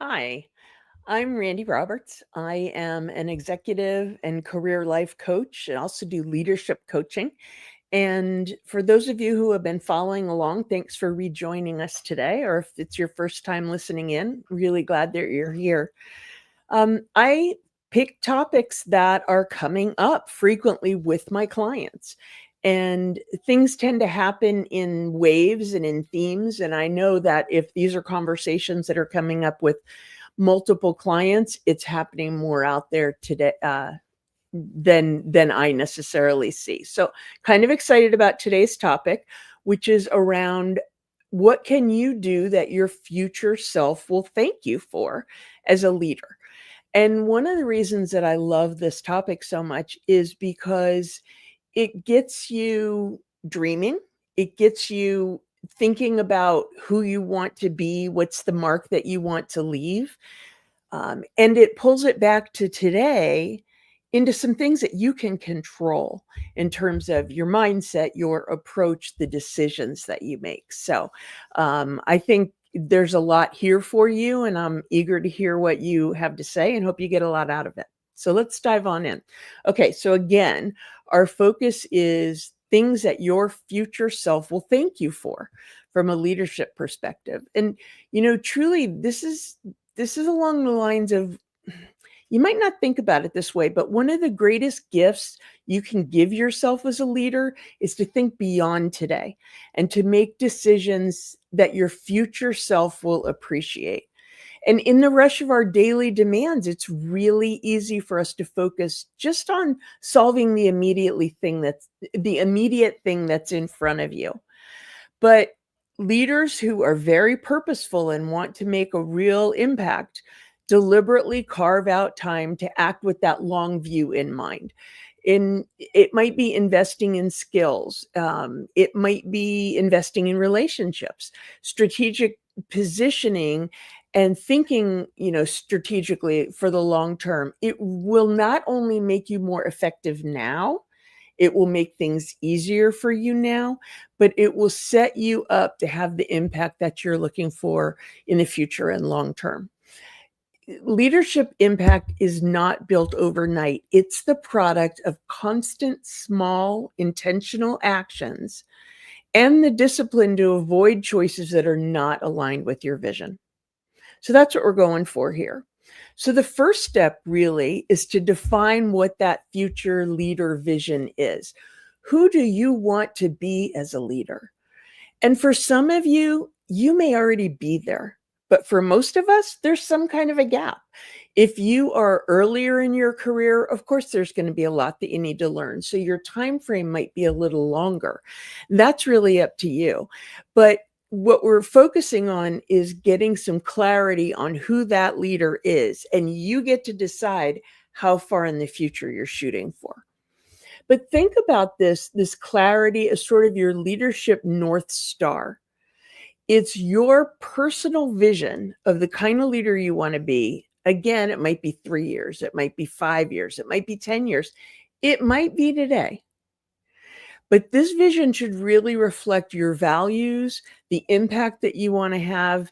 Hi, I'm Randy Roberts. I am an executive and career life coach and also do leadership coaching. And for those of you who have been following along, thanks for rejoining us today. Or if it's your first time listening in, really glad that you're here. I pick topics that are coming up frequently with my clients. And things tend to happen in waves and in themes. And I know that if these are conversations that are coming up with multiple clients, it's happening more out there today than I necessarily see. So, kind of excited about today's topic, which is around what can you do that your future self will thank you for as a leader? And one of the reasons that I love this topic so much is because it gets you dreaming. It gets you thinking about who you want to be, what's the mark that you want to leave. And it pulls it back to today into some things that you can control in terms of your mindset, your approach, the decisions that you make. So I think there's a lot here for you, and I'm eager to hear what you have to say and hope you get a lot out of it. So let's dive on in. Okay, so again, our focus is things that your future self will thank you for from a leadership perspective. And truly this is along the lines of, you might not think about it this way, but one of the greatest gifts you can give yourself as a leader is to think beyond today and to make decisions that your future self will appreciate. And in the rush of our daily demands, it's really easy for us to focus just on solving the immediate thing that's in front of you. But leaders who are very purposeful and want to make a real impact deliberately carve out time to act with that long view in mind. It might be investing in skills. It might be investing in relationships, strategic positioning, and thinking, strategically for the long term. It will not only make you more effective now, it will make things easier for you now, but it will set you up to have the impact that you're looking for in the future and long term. Leadership impact is not built overnight. It's the product of constant, small, intentional actions and the discipline to avoid choices that are not aligned with your vision. So that's what we're going for here. So the first step really is to define what that future leader vision is. Who do you want to be as a leader? And for some of you, you may already be there. But for most of us, there's some kind of a gap. If you are earlier in your career, of course, there's going to be a lot that you need to learn. So your time frame might be a little longer. That's really up to you. But what we're focusing on is getting some clarity on who that leader is. And you get to decide how far in the future you're shooting for. But think about this clarity as sort of your leadership North Star. It's your personal vision of the kind of leader you want to be. Again, it might be 3 years, it might be 5 years, it might be 10 years, it might be today. But this vision should really reflect your values, the impact that you want to have,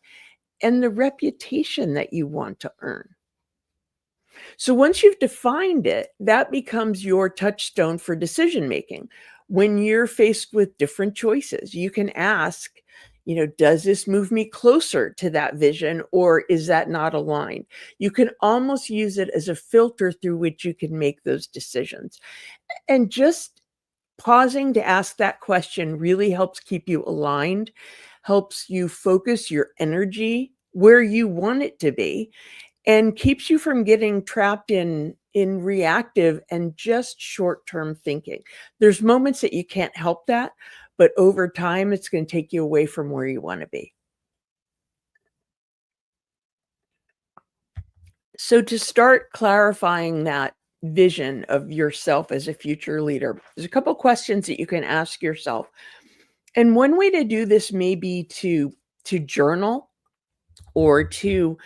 and the reputation that you want to earn. So once you've defined it, that becomes your touchstone for decision making. When you're faced with different choices, you can ask, does this move me closer to that vision, or is that not aligned? You can almost use it as a filter through which you can make those decisions. And just pausing to ask that question really helps keep you aligned, helps you focus your energy where you want it to be, and keeps you from getting trapped in reactive and just short-term thinking. There's moments that you can't help that, but over time, it's going to take you away from where you want to be. So to start clarifying that vision of yourself as a future leader, there's a couple questions that you can ask yourself. And one way to do this may be to journal or to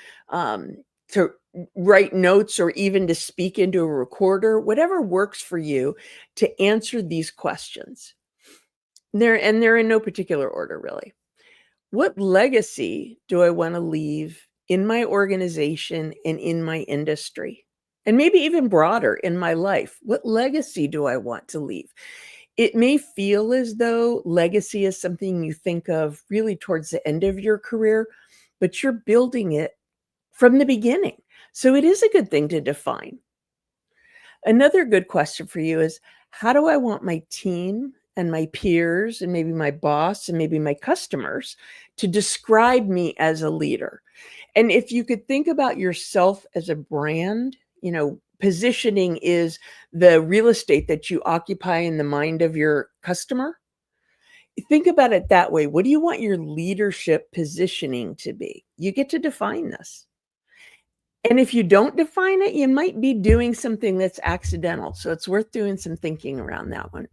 write notes or even to speak into a recorder, whatever works for you to answer these questions. They're in no particular order, really. What legacy do I want to leave in my organization and in my industry? And maybe even broader in my life. What legacy do I want to leave? It may feel as though legacy is something you think of really towards the end of your career, but you're building it from the beginning. So it is a good thing to define. Another good question for you is, how do I want my team and my peers and maybe my boss and maybe my customers to describe me as a leader? And if you could think about yourself as a brand, positioning is the real estate that you occupy in the mind of your customer. Think about it that way. What do you want your leadership positioning to be? You get to define this. And if you don't define it, you might be doing something that's accidental. So it's worth doing some thinking around that one.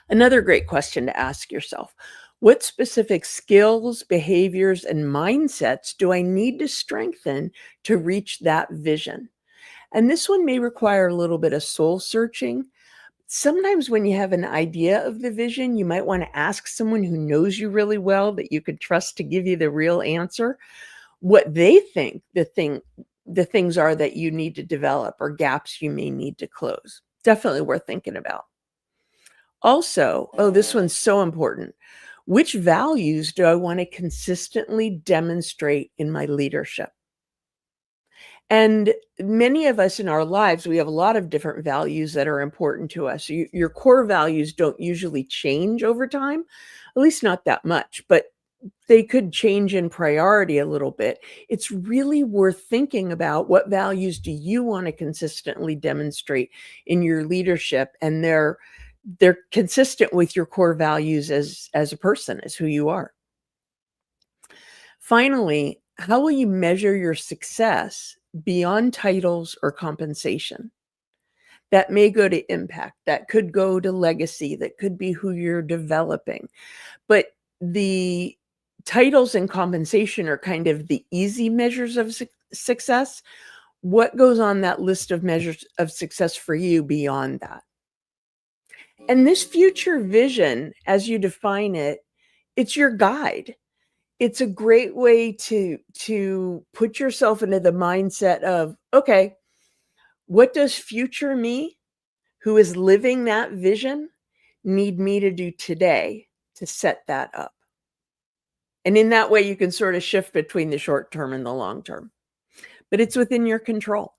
Another great question to ask yourself: what specific skills, behaviors, and mindsets do I need to strengthen to reach that vision? And this one may require a little bit of soul searching. Sometimes when you have an idea of the vision, you might want to ask someone who knows you really well that you could trust to give you the real answer, what they think the things are that you need to develop or gaps you may need to close. Definitely worth thinking about. Also, oh, this one's so important. Which values do I want to consistently demonstrate in my leadership? And many of us in our lives, we have a lot of different values that are important to us. Your core values don't usually change over time, at least not that much, but they could change in priority a little bit. It's really worth thinking about, what values do you want to consistently demonstrate in your leadership, and they're consistent with your core values as a person, as who you are. Finally, how will you measure your success beyond titles or compensation? That may go to impact, that could go to legacy, that could be who you're developing. But the titles and compensation are kind of the easy measures of success. What goes on that list of measures of success for you beyond that? And this future vision, as you define it, it's your guide. It's a great way to put yourself into the mindset of, okay, what does future me, who is living that vision, need me to do today to set that up? And in that way, you can sort of shift between the short term and the long term, but it's within your control.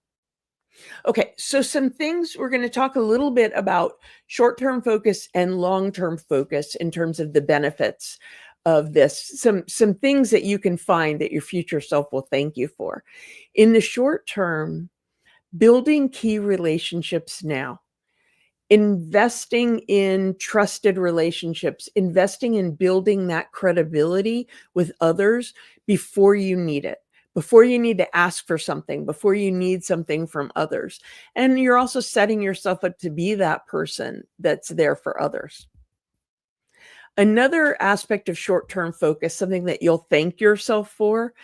Okay, so some things, we're going to talk a little bit about short-term focus and long-term focus in terms of the benefits of this. Some things that you can find that your future self will thank you for. In the short term, building key relationships now. Investing in trusted relationships, investing in building that credibility with others before you need it, before you need to ask for something, before you need something from others. And you're also setting yourself up to be that person that's there for others. Another aspect of short-term focus, something that you'll thank yourself for,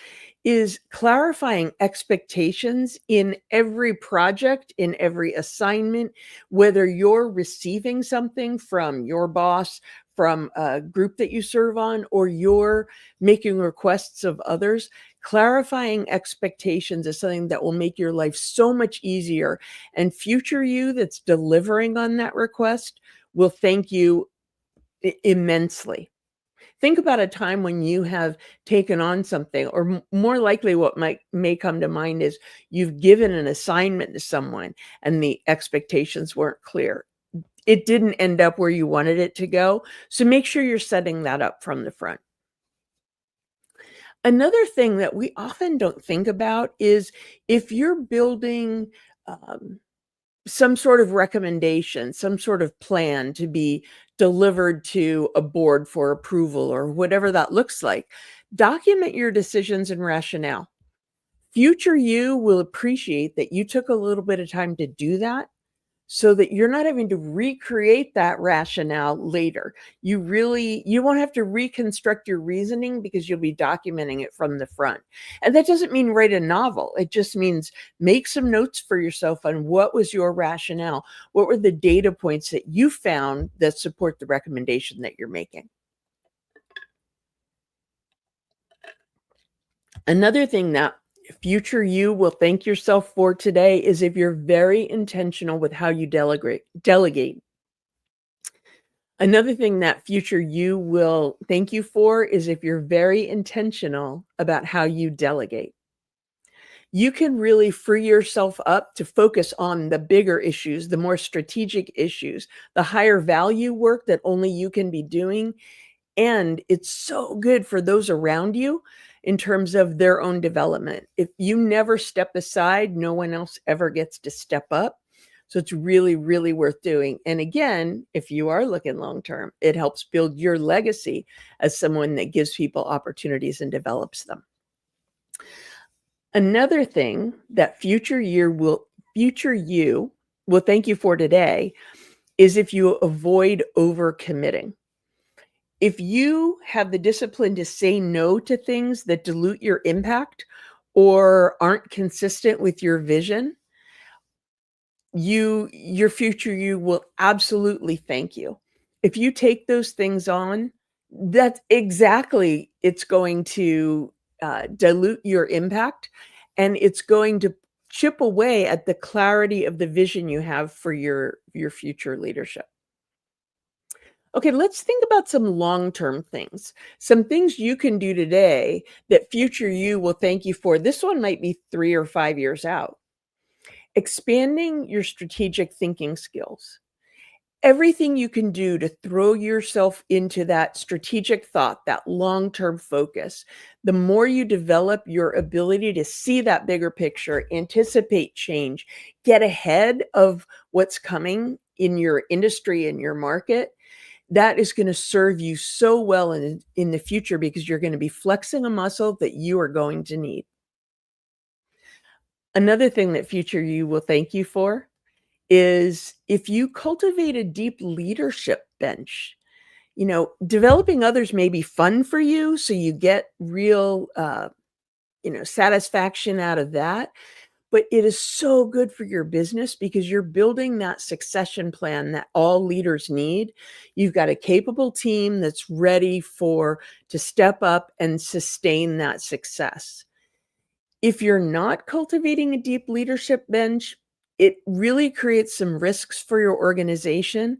is clarifying expectations in every project, in every assignment, whether you're receiving something from your boss, from a group that you serve on, or you're making requests of others. Clarifying expectations is something that will make your life so much easier, and future you that's delivering on that request will thank you immensely. Think about a time when you have taken on something, or more likely what may come to mind is you've given an assignment to someone and the expectations weren't clear. It didn't end up where you wanted it to go. So make sure you're setting that up from the front. Another thing that we often don't think about is, if you're building um, some sort of recommendation, some sort of plan to be delivered to a board for approval or whatever that looks like, document your decisions and rationale. Future you will appreciate that you took a little bit of time to do that, so that you're not having to recreate that rationale later. You won't have to reconstruct your reasoning because you'll be documenting it from the front. And that doesn't mean write a novel. It just means make some notes for yourself on what was your rationale. What were the data points that you found that support the recommendation that you're making? Another thing that future you will thank yourself for today is if you're very intentional with how you delegate. Another thing that future you will thank you for is if you're very intentional about how you delegate. You can really free yourself up to focus on the bigger issues, the more strategic issues, the higher value work that only you can be doing. And it's so good for those around you in terms of their own development. If you never step aside, no one else ever gets to step up. So it's really, really worth doing. And again, if you are looking long term, it helps build your legacy as someone that gives people opportunities and develops them. Another thing that future you will thank you for today is if you avoid overcommitting. If you have the discipline to say no to things that dilute your impact or aren't consistent with your vision, your future you will absolutely thank you. If you take those things on, that's exactly it's going to, dilute your impact, and it's going to chip away at the clarity of the vision you have for your future leadership. Okay, let's think about some long-term things. Some things you can do today that future you will thank you for. This one might be 3 or 5 years out. Expanding your strategic thinking skills. Everything you can do to throw yourself into that strategic thought, that long-term focus, the more you develop your ability to see that bigger picture, anticipate change, get ahead of what's coming in your industry and your market, that is gonna serve you so well in the future because you're gonna be flexing a muscle that you are going to need. Another thing that future you will thank you for is if you cultivate a deep leadership bench. Developing others may be fun for you, so you get real, satisfaction out of that, but it is so good for your business because you're building that succession plan that all leaders need. You've got a capable team that's ready to step up and sustain that success. If you're not cultivating a deep leadership bench, it really creates some risks for your organization,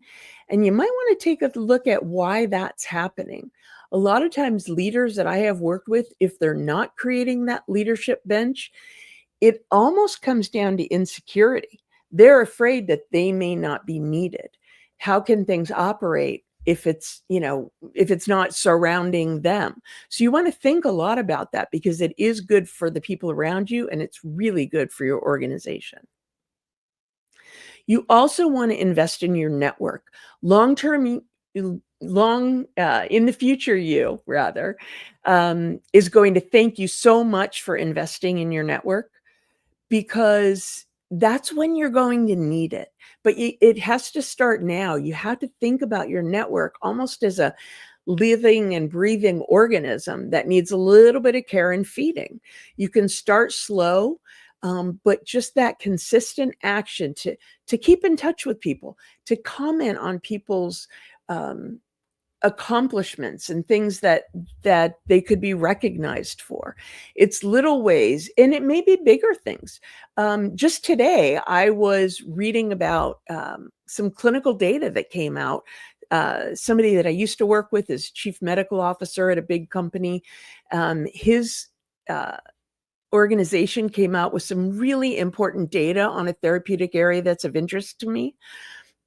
and you might want to take a look at why that's happening. A lot of times, leaders that I have worked with, if they're not creating that leadership bench, it almost comes down to insecurity. They're afraid that they may not be needed. How can things operate if it's not surrounding them? So you want to think a lot about that because it is good for the people around you and it's really good for your organization. You also want to invest in your network. Long term, in the future, you rather is going to thank you so much for investing in your network because that's when you're going to need it. But it has to start now. You have to think about your network almost as a living and breathing organism that needs a little bit of care and feeding. You can start slow, but just that consistent action to keep in touch with people, to comment on people's um, accomplishments and things that they could be recognized for. It's little ways, and it may be bigger things. Just today, I was reading about some clinical data that came out. Somebody that I used to work with is chief medical officer at a big company. His organization came out with some really important data on a therapeutic area that's of interest to me.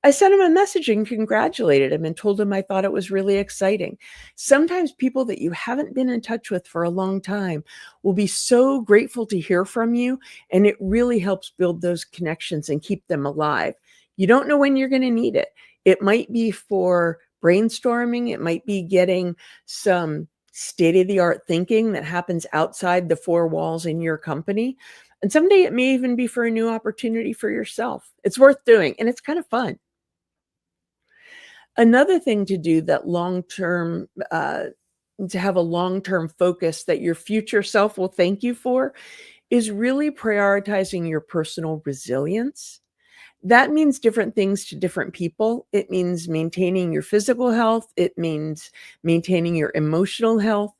I sent him a message and congratulated him and told him I thought it was really exciting. Sometimes people that you haven't been in touch with for a long time will be so grateful to hear from you, and it really helps build those connections and keep them alive. You don't know when you're going to need it. It might be for brainstorming, it might be getting some state of the art thinking that happens outside the four walls in your company. And someday it may even be for a new opportunity for yourself. It's worth doing, and it's kind of fun. Another thing to do that long-term, to have a long-term focus that your future self will thank you for is really prioritizing your personal resilience. That means different things to different people. It means maintaining your physical health. It means maintaining your emotional health.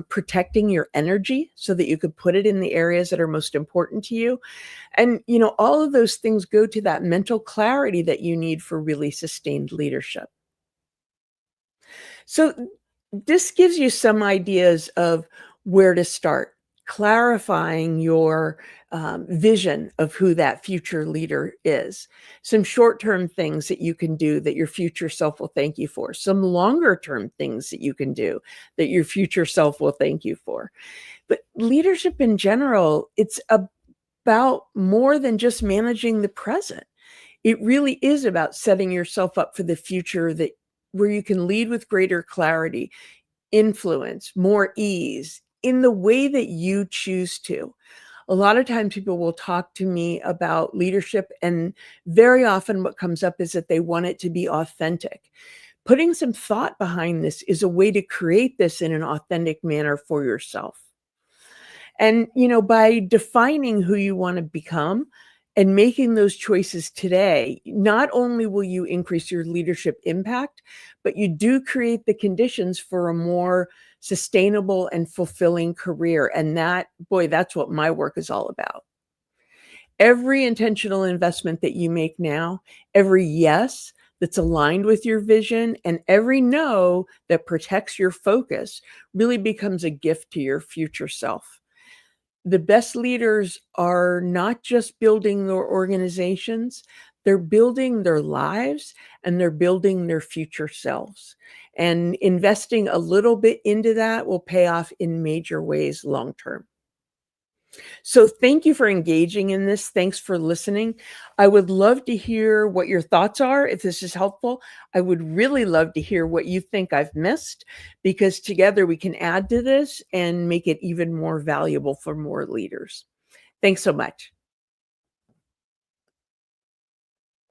protecting your energy so that you could put it in the areas that are most important to you. And, all of those things go to that mental clarity that you need for really sustained leadership. So this gives you some ideas of where to start, clarifying your vision of who that future leader is. Some short term things that you can do that your future self will thank you for, some longer term things that you can do that your future self will thank you for. But leadership in general, it's about more than just managing the present. It really is about setting yourself up for the future that where you can lead with greater clarity, influence, more ease in the way that you choose to. A lot of times people will talk to me about leadership, and very often what comes up is that they want it to be authentic. Putting some thought behind this is a way to create this in an authentic manner for yourself. And, by defining who you want to become and making those choices today, not only will you increase your leadership impact, but you do create the conditions for a more sustainable and fulfilling career. And boy, that's what my work is all about. Every intentional investment that you make now, every yes that's aligned with your vision, and every no that protects your focus really becomes a gift to your future self. The best leaders are not just building their organizations, they're building their lives and they're building their future selves. And investing a little bit into that will pay off in major ways long term. So thank you for engaging in this. Thanks for listening. I would love to hear what your thoughts are if this is helpful. I would really love to hear what you think I've missed, because together we can add to this and make it even more valuable for more leaders. Thanks so much.